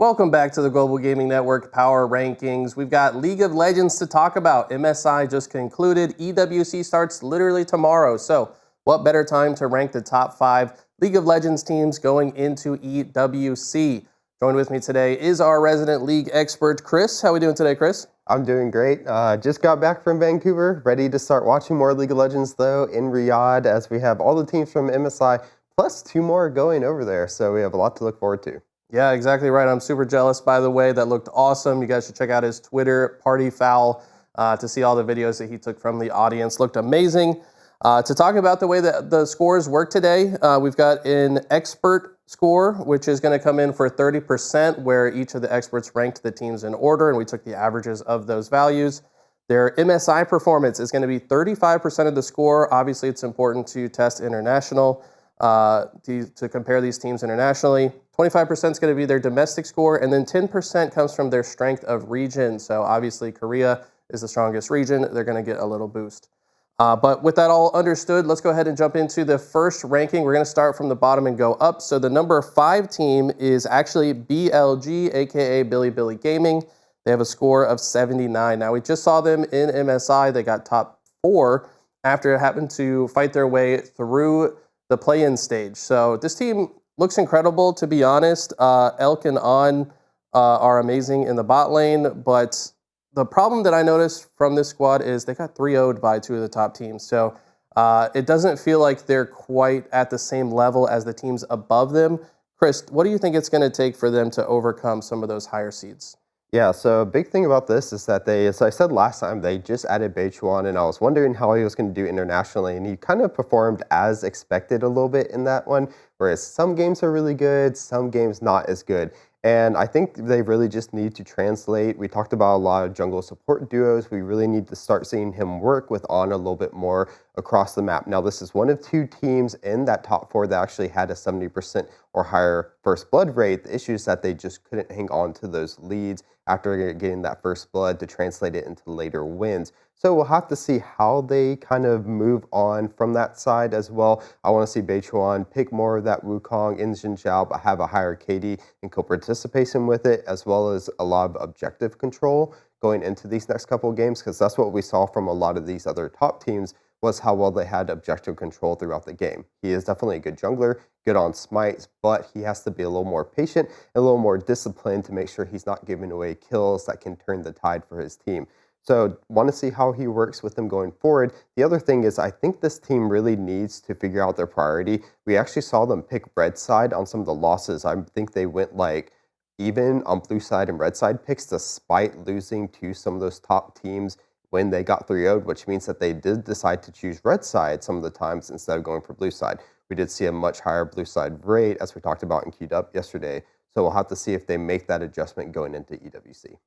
Welcome back to the Global Gaming Network Power Rankings. We've got League of Legends to talk about. MSI just concluded. EWC starts literally tomorrow. So what better time to rank the top 5 League of Legends teams going into EWC? Joined with me today is our resident league expert, Chris. How are we doing today, Chris? I'm doing great. Just got back from Vancouver, ready to start watching more League of Legends, though, in Riyadh, as we have all the teams from MSI, plus 2 more going over there. So we have a lot to look forward to. Yeah, exactly right. I'm super jealous, by the way. That looked awesome. You guys should check out his Twitter, Party Foul, to see all the videos that he took from the audience. Looked amazing. To talk about the way that the scores work today, we've got an expert score, which is going to come in for 30%, where each of the experts ranked the teams in order, and we took the averages of those values. Their MSI performance is going to be 35% of the score. Obviously, it's important to test international, to compare these teams internationally. 25% is going to be their domestic score, and then 10% comes from their strength of region. So obviously, Korea is the strongest region. They're going to get a little boost. But with that all understood, let's go ahead and jump into the first ranking. We're going to start from the bottom and go up. So the number 5 team is actually BLG, aka Billy Billy Gaming. They have a score of 79. Now, we just saw them in MSI. They got top 4 after having to fight their way through the play-in stage. So this team looks incredible, to be honest. Elk and On are amazing in the bot lane, but the problem that I noticed from this squad is they got 3-0'd by 2 of the top teams. So it doesn't feel like they're quite at the same level as the teams above them. Chris, what do you think it's going to take for them to overcome some of those higher seeds? Yeah, so a big thing about this is that as I said last time, they just added Beichuan, and I was wondering how he was going to do internationally, and he kind of performed as expected a little bit in that one, whereas some games are really good, some games not as good. And I think they really just need to translate. We talked about a lot of jungle support duos. We really need to start seeing him work with On a little bit more across the map. Now, this is one of 2 teams in that top 4 that actually had a 70% or higher first blood rate. The issue is that they just couldn't hang on to those leads after getting that first blood to translate it into later wins. So we'll have to see how they kind of move on from that side as well. I want to see Beichuan pick more of that Wukong in Xin Zhao, but have a higher KD and co-participation with it, as well as a lot of objective control going into these next couple of games, because that's what we saw from a lot of these other top teams, was how well they had objective control throughout the game. He is definitely a good jungler, good on smites, but he has to be a little more patient and a little more disciplined to make sure he's not giving away kills that can turn the tide for his team. So want to see how he works with them going forward. The other thing is I think this team really needs to figure out their priority. We actually saw them pick red side on some of the losses. I think they went like even on blue side and red side picks, despite losing to some of those top teams when they got 3-0'd, which means that they did decide to choose red side some of the times instead of going for blue side. We did see a much higher blue side rate, as we talked about in Queued Up yesterday. So we'll have to see if they make that adjustment going into EWC.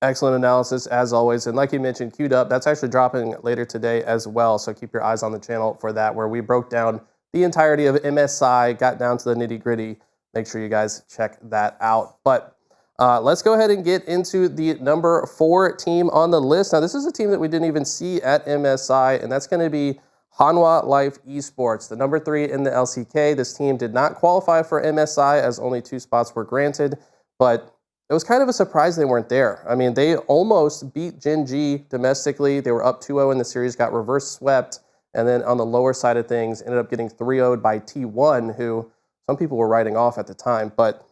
Excellent analysis, as always. And like you mentioned, Queued Up, that's actually dropping later today as well. So keep your eyes on the channel for that, where we broke down the entirety of MSI, got down to the nitty-gritty. Make sure you guys check that out. But let's go ahead and get into the number 4 team on the list. Now, this is a team that we didn't even see at MSI, and that's going to be Hanwha Life Esports, the number 3 in the LCK. This team did not qualify for MSI, as only 2 spots were granted, but it was kind of a surprise they weren't there. I mean, they almost beat Gen G domestically. They were up 2-0 in the series, got reverse swept, and then on the lower side of things, ended up getting 3-0'd by T1, who some people were writing off at the time. But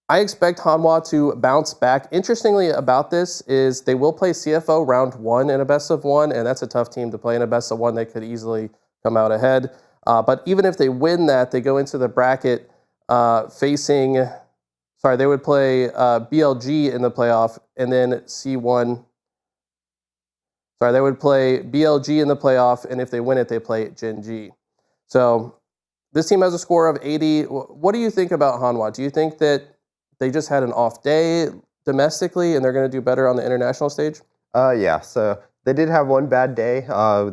I expect Hanwha to bounce back. Interestingly about this is they will play CFO round 1 in a best of 1, and that's a tough team to play in a best of 1. They could easily come out ahead. But even if they win that, they go into the bracket facing... Sorry, they would play BLG in the playoff, and then C1. Sorry, they would play BLG in the playoff, and if they win it, they play Gen G. So this team has a score of 80. What do you think about Hanwha? Do you think that they just had an off day domestically, and they're going to do better on the international stage? Yeah, so they did have one bad day.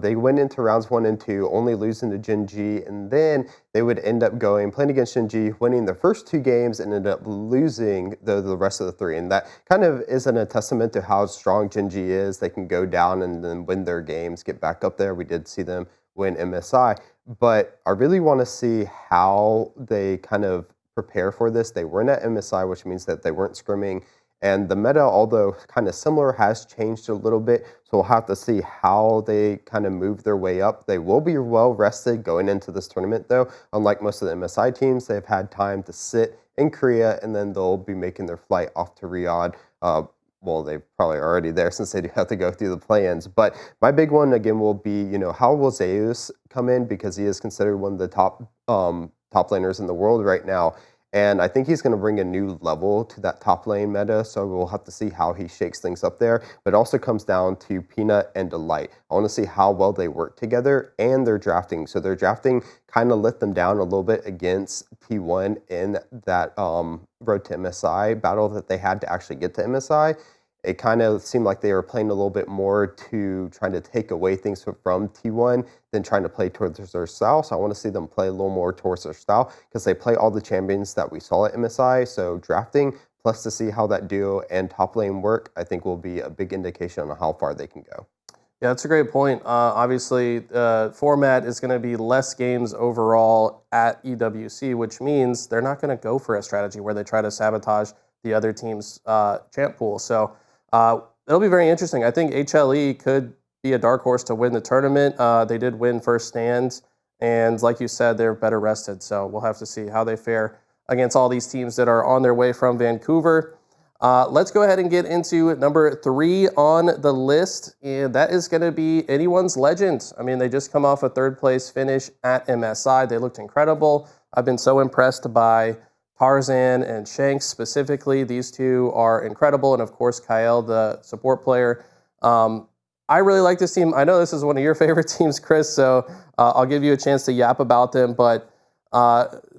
They went into rounds 1 and 2, only losing to Gen G, and then they would end up playing against Gen G, winning the first 2 games, and ended up losing the rest of the 3. And that kind of isn't a testament to how strong Gen G is. They can go down and then win their games, get back up there. We did see them win MSI, but I really want to see how they kind of prepare for this. They weren't at MSI, which means that they weren't scrimming. And the meta, although kind of similar, has changed a little bit. So we'll have to see how they kind of move their way up. They will be well rested going into this tournament, though. Unlike most of the MSI teams, they've had time to sit in Korea, and then they'll be making their flight off to Riyadh. Well, they're probably already there since they do have to go through the play-ins. But my big one, again, will be, how will Zeus come in? Because he is considered one of the top laners in the world right now. And I think he's going to bring a new level to that top lane meta, so we'll have to see how he shakes things up there. But it also comes down to Peanut and Delight. I want to see how well they work together and their drafting. So their drafting kind of let them down a little bit against T1 in that road to MSI battle that they had to actually get to MSI. It kind of seemed like they were playing a little bit more to trying to take away things from T1 than trying to play towards their style. So I want to see them play a little more towards their style because they play all the champions that we saw at MSI. So drafting plus to see how that duo and top lane work, I think will be a big indication on how far they can go. Yeah, that's a great point. Obviously, format is going to be less games overall at EWC, which means they're not going to go for a strategy where they try to sabotage the other team's champ pool. So it'll be very interesting. I think HLE could be a dark horse to win the tournament. They did win first stand, and like you said, they're better rested. So we'll have to see how they fare against all these teams that are on their way from Vancouver. Let's go ahead and get into number 3 on the list, and that is going to be Anyone's Legend. I mean, they just come off a third-place finish at MSI. They looked incredible. I've been so impressed by Tarzan and Shanks specifically. These two are incredible, and of course Kyle, the support player. I really like this team. I know this is one of your favorite teams, Chris, so I'll give you a chance to yap about them, but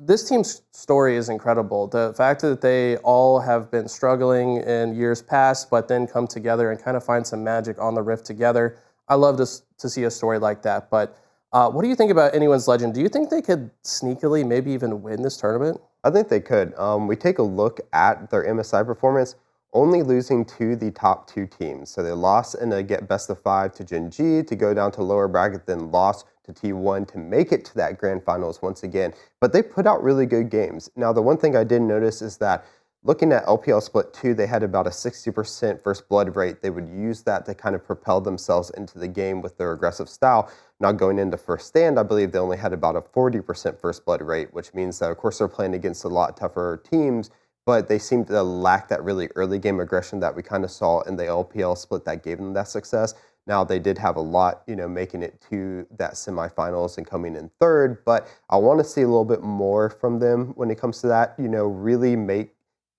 this team's story is incredible. The fact that they all have been struggling in years past, but then come together and kind of find some magic on the Rift together. I love to see a story like that, but what do you think about Anyone's Legend? Do you think they could sneakily maybe even win this tournament? I think they could. We take a look at their MSI performance, only losing to the top 2 teams. So they lost in a get best of 5 to Gen G to go down to lower bracket, then lost to T1 to make it to that grand finals once again. But they put out really good games. Now, the one thing I did notice is that looking at LPL Split 2, they had about a 60% first blood rate. They would use that to kind of propel themselves into the game with their aggressive style. Now going into first stand, I believe they only had about a 40% first blood rate, which means that, of course, they're playing against a lot tougher teams, but they seem to lack that really early game aggression that we kind of saw in the LPL split that gave them that success. Now, they did have a lot, making it to that semifinals and coming in third, but I want to see a little bit more from them when it comes to that, really make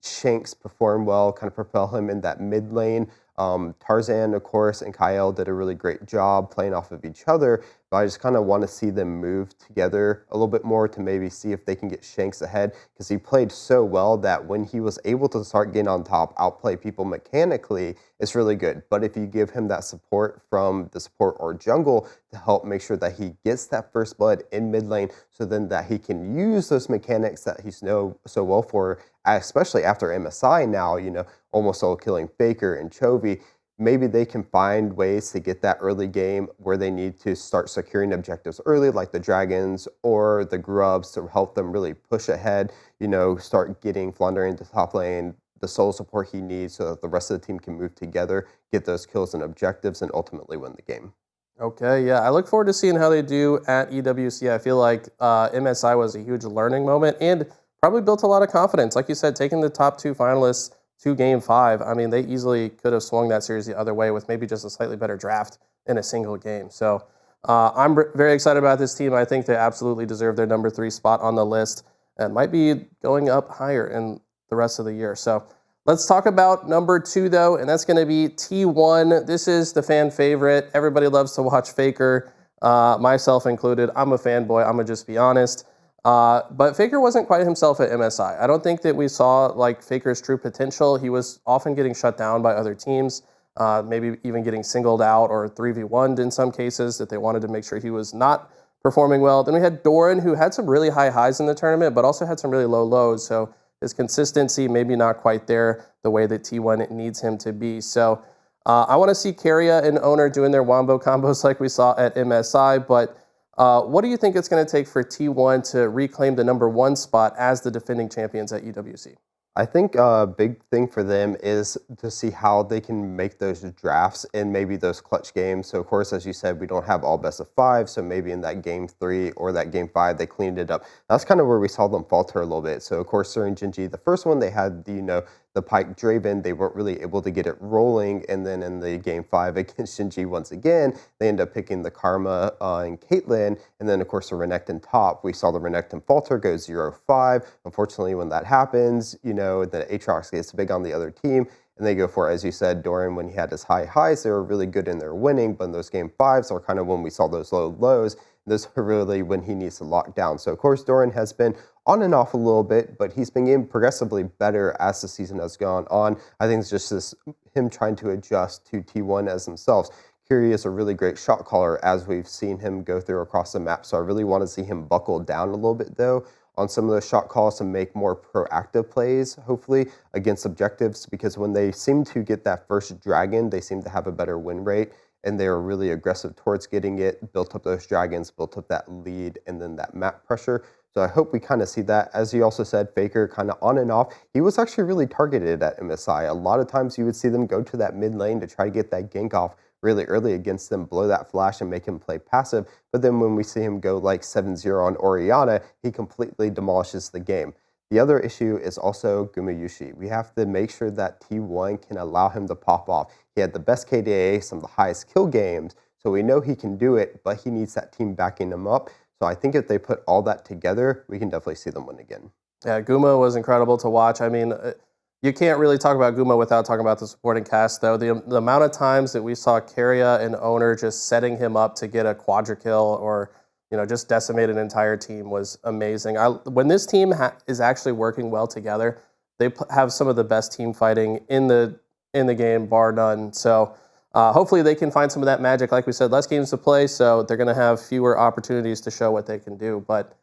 Shanks perform well, kind of propel him in that mid lane. Tarzan, of course, and Kyle did a really great job playing off of each other, but I just kind of want to see them move together a little bit more to maybe see if they can get Shanks ahead, because he played so well that when he was able to start getting on top, outplay people mechanically, it's really good. But if you give him that support from the support or jungle to help make sure that he gets that first blood in mid lane, so then that he can use those mechanics that he's know so well for, especially after MSI now, almost all killing Faker and Chovy, maybe they can find ways to get that early game where they need to start securing objectives early, like the Dragons or the Grubs, to help them really push ahead, start getting Flounder into top lane, the solo support he needs so that the rest of the team can move together, get those kills and objectives, and ultimately win the game. Okay, yeah, I look forward to seeing how they do at EWC. I feel like MSI was a huge learning moment and probably built a lot of confidence. Like you said, taking the top 2 finalists to Game 5, I mean, they easily could have swung that series the other way with maybe just a slightly better draft in a single game. So I'm very excited about this team. I think they absolutely deserve their number 3 spot on the list and might be going up higher in the rest of the year. So let's talk about number 2, though, and that's going to be T1. This is the fan favorite. Everybody loves to watch Faker, myself included. I'm a fanboy. I'm going to just be honest. But Faker wasn't quite himself at MSI. I don't think that we saw Faker's true potential. He was often getting shut down by other teams, maybe even getting singled out or 3v1'd in some cases that they wanted to make sure he was not performing well. Then we had Doran, who had some really high highs in the tournament, but also had some really low lows. So his consistency maybe not quite there the way that T1 needs him to be. So I want to see Keria and Owner doing their wombo combos like we saw at MSI, but What do you think it's going to take for T1 to reclaim the #1 spot as the defending champions at UWC? I think a big thing for them is to see how they can make those drafts and maybe those clutch games. So, of course, as you said, we don't have all best of five. So maybe in that game 3 or that game 5, they cleaned it up. That's kind of where we saw them falter a little bit. So, of course, during Gen G, the first one, they had the Pike Draven. They weren't really able to get it rolling. And then in the game 5 against Gen G once again, they end up picking the Karma and Caitlyn. And then, of course, the Renekton top. We saw the Renekton falter go 0-5. Unfortunately, when that happens, the Aatrox gets big on the other team, and they go for, as you said, Doran, when he had his high highs, they were really good in their winning, but in those game 5s are kind of when we saw those low lows. Those are really when he needs to lock down. So, of course, Doran has been on and off a little bit, but he's been getting progressively better as the season has gone on. I think it's just him trying to adjust to T1 as themselves. Kiri is a really great shot caller, as we've seen him go through across the map. So I really want to see him buckle down a little bit, though, on some of those shot calls to make more proactive plays, hopefully, against objectives, because when they seem to get that first dragon, they seem to have a better win rate, and they are really aggressive towards getting it, built up those dragons, built up that lead, and then that map pressure. So I hope we kind of see that. As you also said, Faker kind of on and off. He was actually really targeted at MSI. A lot of times you would see them go to that mid lane to try to get that gank off really early against them, blow that flash and make him play passive. But then when we see him go like 7-0 on Orianna, he completely demolishes the game. The other issue is also Gumayushi. We have to make sure that T1 can allow him to pop off. He had the best KDA, some of the highest kill games, so we know he can do it, but he needs that team backing him up. So I think if they put all that together, we can definitely see them win again. Yeah, Guma was incredible to watch. I mean, you can't really talk about Guma without talking about the supporting cast, though. The amount of times that we saw Keria and Owner just setting him up to get a quadra kill or just decimate an entire team was amazing. When this team is actually working well together, they have some of the best team fighting in the game, bar none. So hopefully they can find some of that magic. Like we said, less games to play, so they're going to have fewer opportunities to show what they can do. But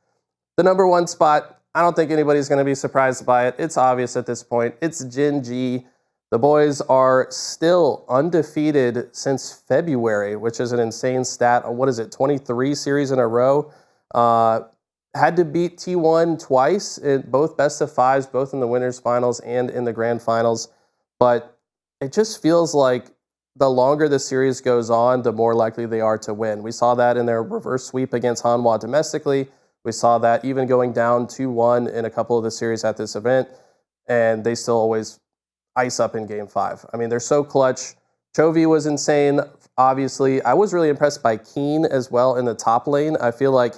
the #1 spot, I don't think anybody's going to be surprised by it. It's obvious at this point. It's Gen G. The boys are still undefeated since February, which is an insane stat. What is it, 23 series in a row? Had to beat T1 twice, in both best of fives, both in the winners finals and in the grand finals. But it just feels like the longer the series goes on, the more likely they are to win. We saw that in their reverse sweep against Hanwha domestically. We saw that even going down 2-1 in a couple of the series at this event, and they still always ice up in game 5. I mean, they're so clutch. Chovy was insane, obviously. I was really impressed by Keen as well in the top lane. I feel like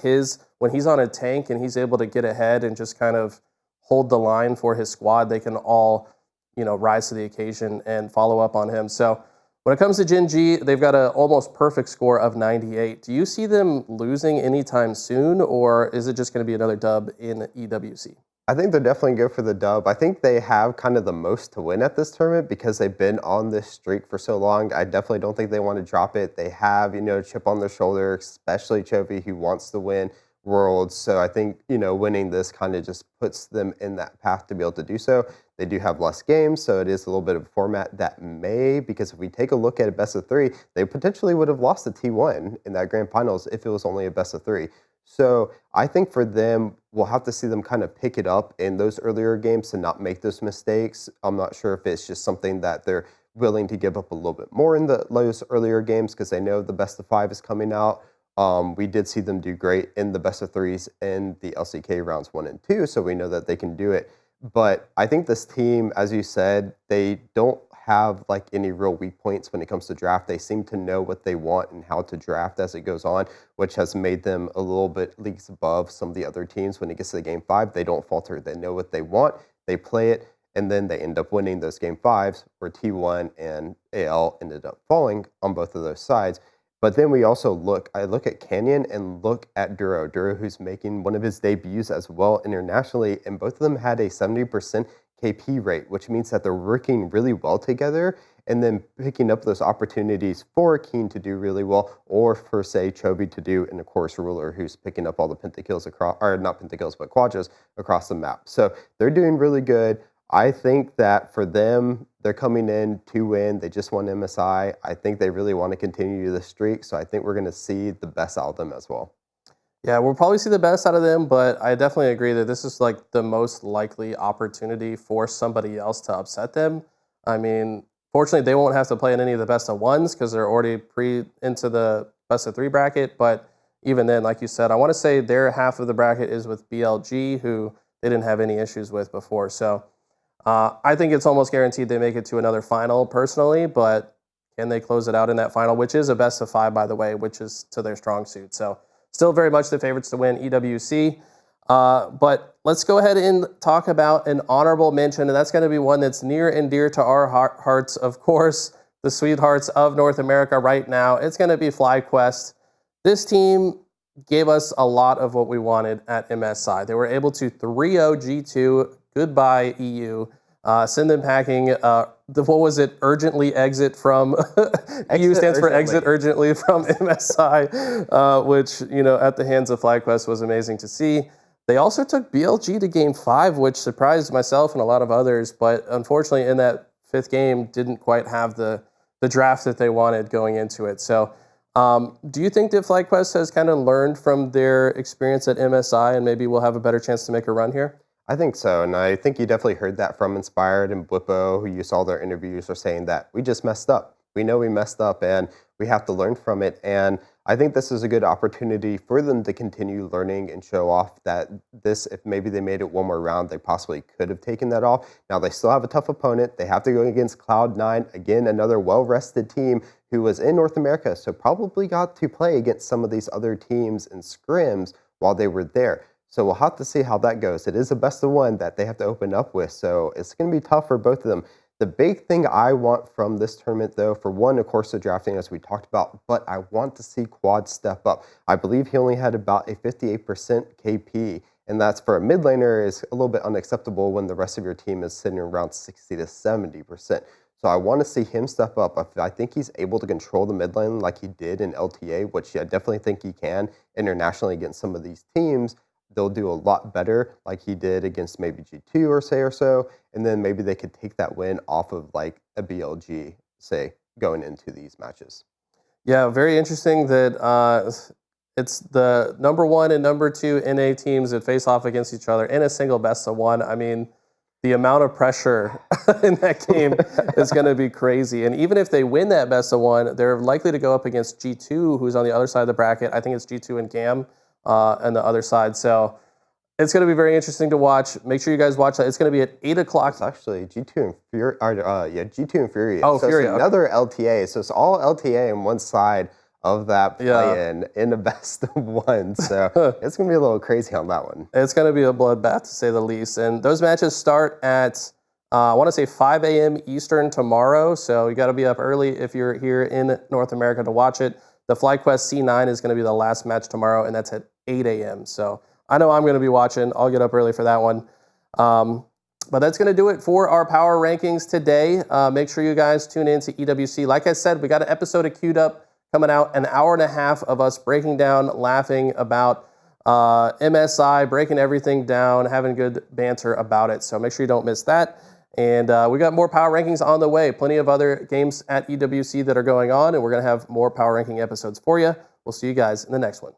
when he's on a tank and he's able to get ahead and just kind of hold the line for his squad, they can all, rise to the occasion and follow up on him. So when it comes to Gen G, they've got an almost perfect score of 98. Do you see them losing anytime soon, or is it just going to be another dub in EWC? I think they're definitely good for the dub. I think they have kind of the most to win at this tournament because they've been on this streak for so long. I definitely don't think they want to drop it. They have, a chip on their shoulder, especially Chovy, who wants to win Worlds. So I think, winning this kind of just puts them in that path to be able to do so. They do have less games, so it is a little bit of a format that because if we take a look at a best of 3, they potentially would have lost to T1 in that grand finals if it was only a best of 3. So I think for them, we'll have to see them kind of pick it up in those earlier games to not make those mistakes. I'm not sure if it's just something that they're willing to give up a little bit more in those earlier games because they know the best of 5 is coming out. We did see them do great in the best of 3s in the LCK rounds 1 and 2, so we know that they can do it. But I think this team, as you said, they don't have like any real weak points when it comes to draft. They seem to know what they want and how to draft as it goes on, which has made them a little bit leagues above some of the other teams. When it gets to the game 5, they don't falter. They know what they want, they play it, and then they end up winning those game 5s where T1 and AL ended up falling on both of those sides. But then we also I look at Canyon and look at Duro, who's making one of his debuts as well internationally, and both of them had a 70% KP rate, which means that they're working really well together and then picking up those opportunities for Keen to do really well or for, say, Chovy to do, and of course, Ruler, who's picking up all the pentakills across, or not pentakills, but quadras across the map. So they're doing really good. I think that for them, they're coming in to win. They just won MSI. I think they really want to continue the streak, so I think we're going to see the best out of them as well. Yeah, we'll probably see the best out of them, but I definitely agree that this is like the most likely opportunity for somebody else to upset them. I mean, fortunately, they won't have to play in any of the best of ones because they're already into the best of three bracket. But even then, like you said, I want to say their half of the bracket is with BLG, who they didn't have any issues with before. So I think it's almost guaranteed they make it to another final personally, but can they close it out in that final, which is a best of five, by the way, which is to their strong suit. So still very much the favorites to win EWC. But let's go ahead and talk about an honorable mention, and that's going to be one that's near and dear to our hearts, of course, the sweethearts of North America right now. It's going to be FlyQuest. This team gave us a lot of what we wanted at MSI. They were able to 3-0 G2, goodbye EU, send them packing. What was it? Urgently exit from EU stands for exit urgently from MSI, which at the hands of FlyQuest was amazing to see. They also took BLG to Game 5, which surprised myself and a lot of others. But unfortunately, in that fifth game, didn't quite have the draft that they wanted going into it. So, do you think that FlyQuest has kind of learned from their experience at MSI, and maybe we'll have a better chance to make a run here? I think so, and I think you definitely heard that from Inspired and Blippo, who you saw their interviews are saying that we just messed up. We know we messed up, and we have to learn from it. And I think this is a good opportunity for them to continue learning and show off that if maybe they made it one more round, they possibly could have taken that off. Now, they still have a tough opponent. They have to go against Cloud9, again, another well-rested team who was in North America, so probably got to play against some of these other teams in scrims while they were there. So we'll have to see how that goes. It is a best of one that they have to open up with, so it's going to be tough for both of them. The big thing I want from this tournament, though, for one, of course, the drafting, as we talked about, but I want to see Quad step up. I believe he only had about a 58% KP, and that's for a mid laner is a little bit unacceptable when the rest of your team is sitting around 60 to 70%. So I want to see him step up. I think he's able to control the mid lane like he did in LTA, which I definitely think he can internationally against some of these teams. They'll do a lot better like he did against maybe G2 or so, and then maybe they could take that win off of like a BLG, say, going into these matches. Yeah, very interesting that it's the number 1 and number 2 NA teams that face off against each other in a single best of one. I mean, the amount of pressure in that game is going to be crazy. And even if they win that best of one, they're likely to go up against G2, who's on the other side of the bracket. I think it's G2 and GAM. On the other side. So it's going to be very interesting to watch. Make sure you guys watch that. It's going to be at 8 o'clock. It's actually G2 and Fury. G2 and Fury. Oh, so Fury. It's another LTA. So it's all LTA on one side of that play in a best of one. So it's going to be a little crazy on that one. It's going to be a bloodbath, to say the least. And those matches start at, I want to say 5 a.m. Eastern tomorrow. So you got to be up early if you're here in North America to watch it. The FlyQuest C9 is going to be the last match tomorrow, and that's at 8 a.m. So I know I'm going to be watching. I'll get up early for that one. But that's going to do it for our power rankings today. Make sure you guys tune in to EWC. Like I said, we got an episode queued up coming out, an hour and a half of us breaking down, laughing about MSI, breaking everything down, having good banter about it. So make sure you don't miss that. And we got more power rankings on the way. Plenty of other games at EWC that are going on, and we're going to have more power ranking episodes for you. We'll see you guys in the next one.